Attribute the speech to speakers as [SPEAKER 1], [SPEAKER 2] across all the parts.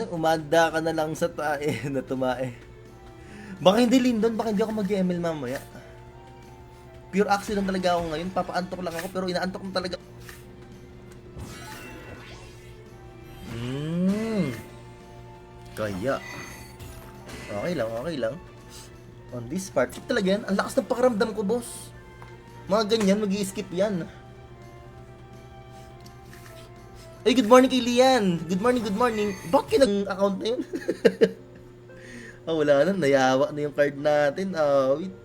[SPEAKER 1] ano, umanda ka na lang sa tae na tumae. Baka hindi Lindon, baka hindi ako mag-ML mamaya. Pure accident talaga ako ngayon. Papaantok lang ako pero inaantok na talaga. Kaya. Okay lang, okay lang. On this part, talaga yan. Ang lakas ng pakiramdam ko, boss. Mga ganyan, mag-i-skip yan. Ay, good morning kay Lian. Good morning, good morning. Bakit kinag-account na yun? Wala na. Nayawa na yung card natin. Wait.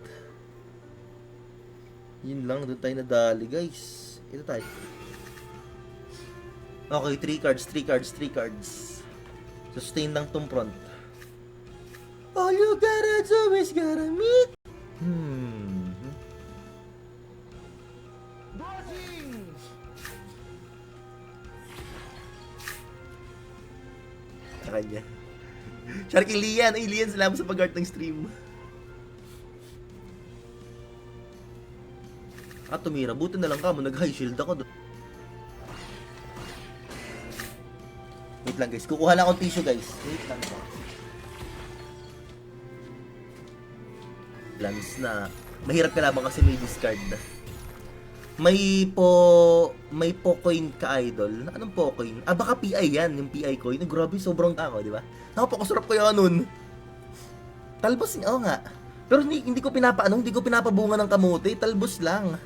[SPEAKER 1] Yun lang. Doon tayo nadali, guys. Ito tayo. Okay, 3 cards, 3 cards, 3 cards. Sustain lang tong front. All you gotta do is gotta meet. Sa kanya. Sharky Lian. Ay, Lian, salamat sa pag-art ng stream. Tumira. Buti na lang ka mo. Nag-high shield ako doon. Wait lang, guys. Kukuha lang akong tissue, guys. Wait lang. Lance na. Mahirap ka labang kasi may discard na. May po coin ka, idol. Anong po coin? Baka PI yan, yung PI coin. Grabe, sobrang ako, di ba? Napakasarap kaya nun. Talbos, nga. Pero hindi ko hindi ko pinapabunga ng kamote, talbos lang.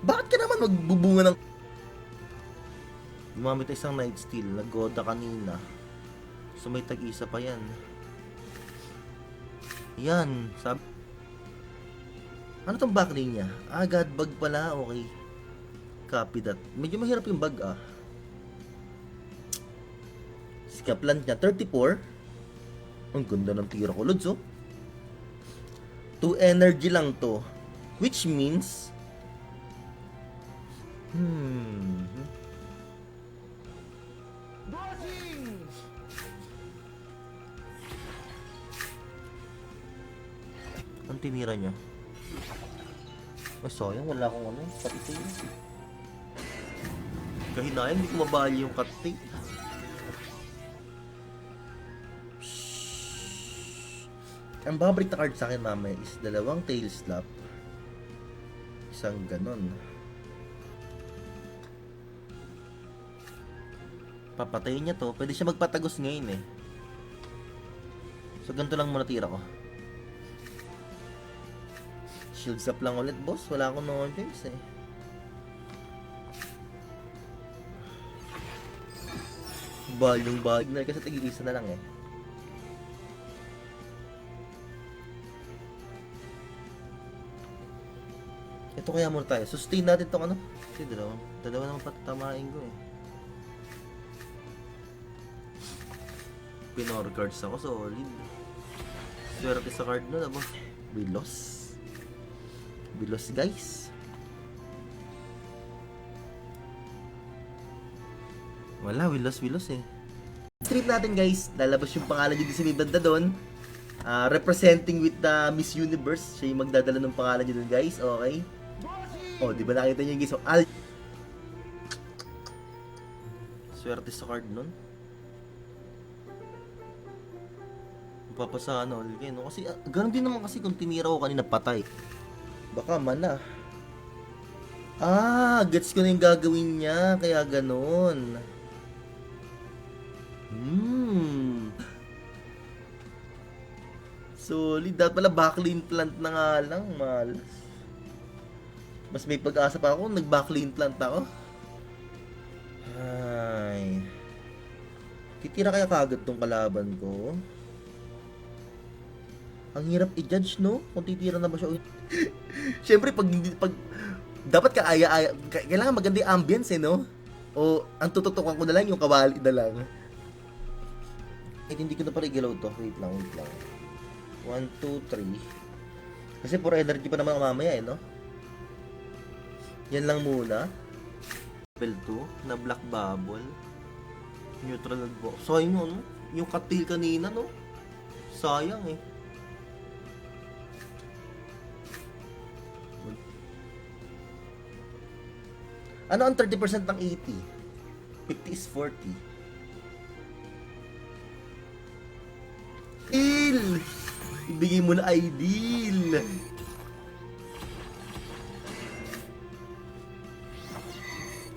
[SPEAKER 1] Bakit ka naman magbubunga ng... Gumamit isang night steal, naggoda kanina. So may tag-isa pa yan. Yan, sabi... Ano tong backlane niya? God bug pala, okay. Copy that. Medyo mahirap yung bug, Scapland niya, 34. Ang ganda ng tira ko, Lods, 2 energy lang to. Which means... Ang tinira niya. Sayang, wala akong pati yun. Kahinayang, hindi ko mabali yung cut-tape. Ang babalik na card sa akin mamaya is 2 tail slap. Isang ganon. Papatayin niya to. Pwede siya magpatagos ngayon So ganito lang muna tira ko. Shield up lang ulit, boss. Wala akong no choice Balyong bag na kasi tig-isa na lang Ito kaya muna tayo. Sustain natin tong ano. Kasi dalawa naman patamain ko Pinor cards ako, solid. Swerte sa card na boss. Bilos, guys. Wala, wilos Street natin, guys. Lalabas yung pangalan niya sa may banda doon. Representing with the Miss Universe. Siya yung magdadala ng pangalan niya doon, guys. Okay. Di ba nakita niyo, guys? Swerte sa card nun. Papasa ulit kayo, no? Kasi, ganun din naman kasi kung tinira ko kanina, patay. Baka mana. Gets ko na yung gagawin niya. Kaya ganun. Solid. Dapat pala backlane plant na nga lang. Malas. Mas may pag-asa pa ako. Nag-backlane plant ako. Ay. Titira kaya kagad tong kalaban ko. Ang hirap i-judge, no? Kung titira na ba siya. Siyempre, pag dapat kailangan maganda yung ambience, no? O, ang tututukan ko na lang yung kawali na lang. Hindi ko na pala igalaw to. Wait lang. 1, 2, 3. Kasi puro energy pa naman mamaya, no? Yan lang muna. Level 2, na black bubble. Neutral box. Sayang, no? Yung cut-tail kanina, no? Sayang, Ano ang 30% ng 80? 50 is 40. Ideal! Ibigay mo na ideal!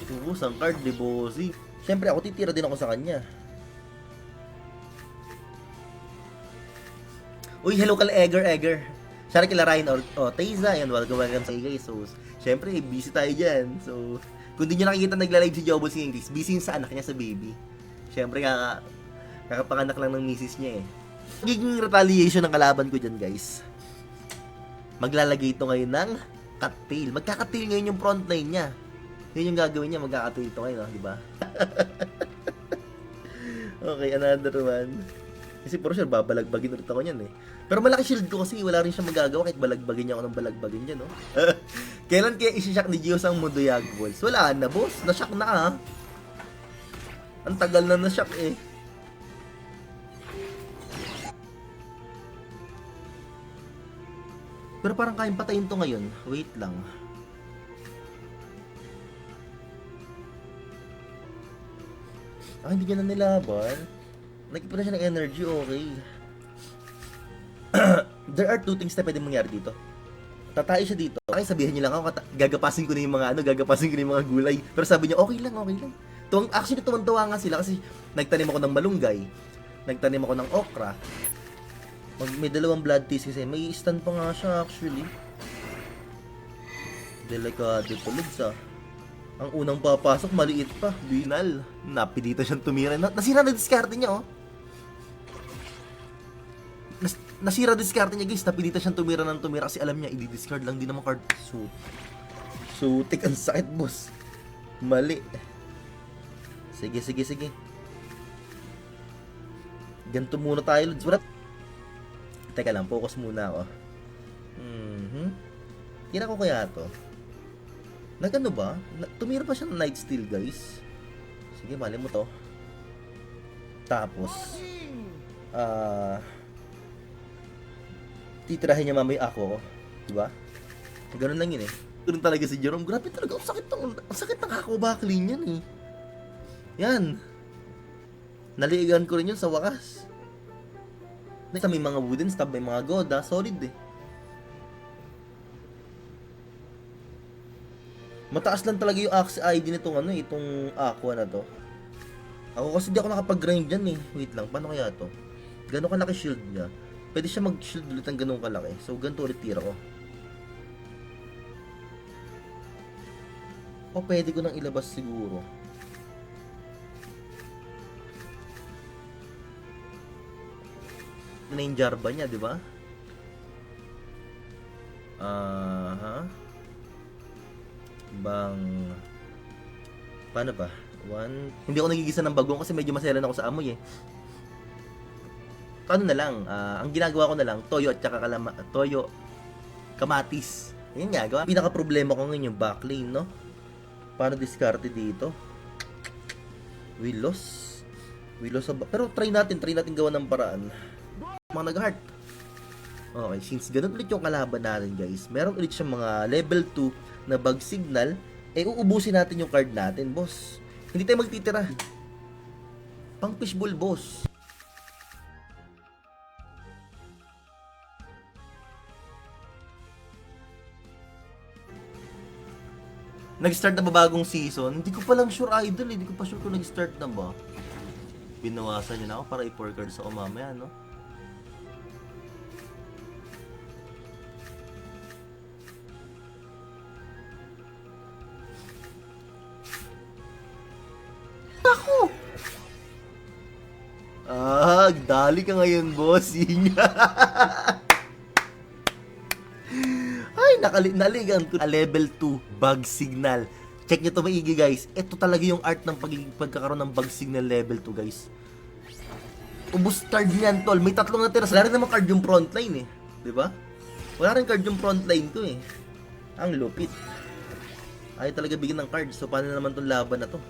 [SPEAKER 1] Ubus ang card ni Bossy. Siyempre ako titira din ako sa kanya. Uy, hello kala Egger. Shout out kila Ryan o Teza. Ayan, welcome sa guys. So, siyempre, busy tayo dyan. So, kung di nyo nakikita nagla-live si Jobos si English, busy yun sa anak niya, sa baby. Siyempre, kakapanganak lang ng misis niya eh. Magiging retaliation ng kalaban ko dyan, guys. Maglalagay ito ngayon ng cut-tail. Magka-cut-tail ngayon yung frontline niya. Yun yung gagawin niya, magka-cut-tail ito ngayon, di ba? Okay, another one. Kasi for sure, babalagbagin ulit ako niyan eh. Pero malaki shield ko kasi wala rin siya magagawa kahit balagbagin niya ako ng balagbagin niya, no? Kailan kaya isi-shock ni Gios ang Mudoyag Balls? Wala na, boss. Na-shock na, ha? Ang tagal na na-shock eh. Pero parang kayang patayin to ngayon. Wait lang. Hindi niya na nilaban. Nagkipa na siya ng energy, okay. There are two things na pwede mangyari dito. Tatay siya dito. Ay, sabihin niyo lang ako, gagapasin ko na yung mga gagapasin ko na yung mga gulay. Pero sabi niya, okay lang. Actually, tuwan-tuwa nga sila kasi nagtanim ako ng malunggay. Nagtanim ako ng okra. May dalawang blood teas kasi. May stand pa nga siya actually. Delikado tulogs ah. Ang unang papasok, maliit pa. Binal. Napilita siyang tumira. Nasira na diskarte niya, oh. Nasira diskarte niya, guys. Napilita siyang tumira kasi alam niya, i-discard lang din naman card. So, ang sakit, boss. Mali. Sige. Ganito muna tayo, Lods. Teka lang, focus muna ako. Kira ko kaya to. Nagano ba? Tumira pa siya ng Night Steal, guys. Sige, mali mo to. Tapos, titirahin niya mamaya ako. Diba? Ganun lang yun eh. Ganun talaga si Jerome. Grabe talaga. Ang sakit ng ako backline yan eh. Yan. Naliigan ko rin yun sa wakas. May mga wooden stab, may mga goda. Solid eh. Mataas lang talaga yung Axe ID nitong itong Aqua na to. Ako kasi di ako nakapag-grind dyan eh. Wait lang, paano kaya to? Gano'ng kalaki shield niya? Pwede siya mag-shield ulit ng gano'ng kalaki. So, ganito ulit tira ko. O, pwede ko nang ilabas siguro. Na yung Jarba niya, di ba? Paano ba? Hindi ako nagigisa ng bagong kasi medyo maselan ako sa amoy eh. Ano na lang, ang ginagawa ko na lang, toyo at saka kamatis. Yan nga, gawa. Pinaka problema ko ngayon yung backlane, no? Paano diskarte dito? Willows. Pero try natin gawa ng paraan. Mga nag-heart. Okay, since ganun ulit yung kalaban natin, guys, meron ulit siyang mga level 2 na bug signal, uubusin natin yung card natin, boss. Hindi tayo magtitira. Pang fishbowl, boss. Nag-start na ba bagong season? Hindi ko pa lang sure, idol. Hindi ko pa sure kung nag-start na ba. Binawasan niya na ako para i-4 cards ako mamaya, no? Ako! Dali ka ngayon, bossing. Ay, naligan ko. Level 2, bug signal. Check nyo to maigi, guys. Ito talaga yung art ng pagkakaroon ng bug signal level 2, guys. Ubus card niyan, tol. May tatlong natira. Wala rin naman card yung frontline, eh. Diba? Wala rin card yung frontline ko, eh. Ang lupit. Ayaw talaga bigyan ng card. So, paano naman tong laban na to?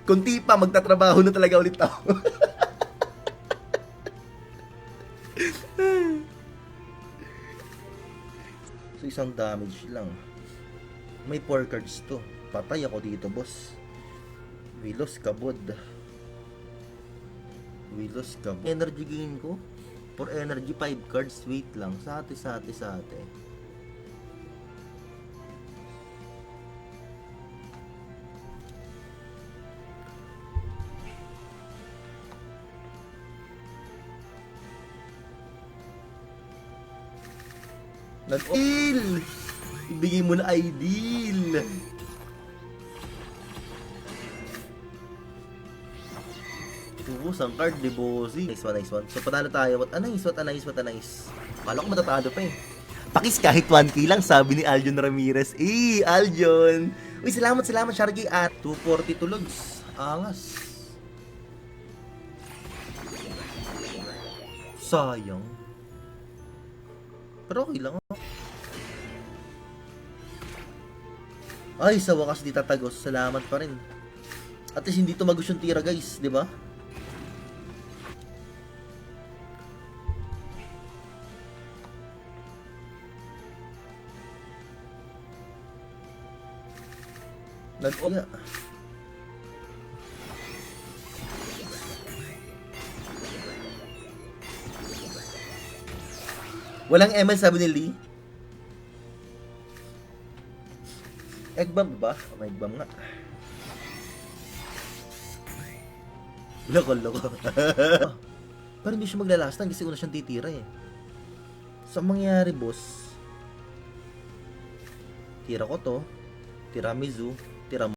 [SPEAKER 1] Kunti pa, magtatrabaho na talaga ulit ako. So, isang damage lang. May 4 cards to. Patay ako dito, boss. Willows, kabod. Wilos ka. Energy gain ko. For energy, 5 cards. Wait lang. Sate. Nag-deal! Ibigay mo na ideal! Ubus ang card, di bossy. Nice one. So, panalo tayo. What a nice. Kala ko matatalo pa eh. Pakis kahit 1k lang, sabi ni Aljon Ramirez. Aljon! Uy, salamat, Sharky. At 240 tulogs. Angas. Sayang. Pero okay lang. Ay, sa wakas di tatagos. Salamat pa rin. At least hindi tumagos yung tira, guys. Di ba? Nag-oga. Walang ML, sabi ni Lee. Egg bomb ba? May egg bomb nga. Loko. Pero hindi siya maglalastan kasi una siyang titira eh. So, ang mangyayari, boss, tira ko to, tiramisu, tira mo.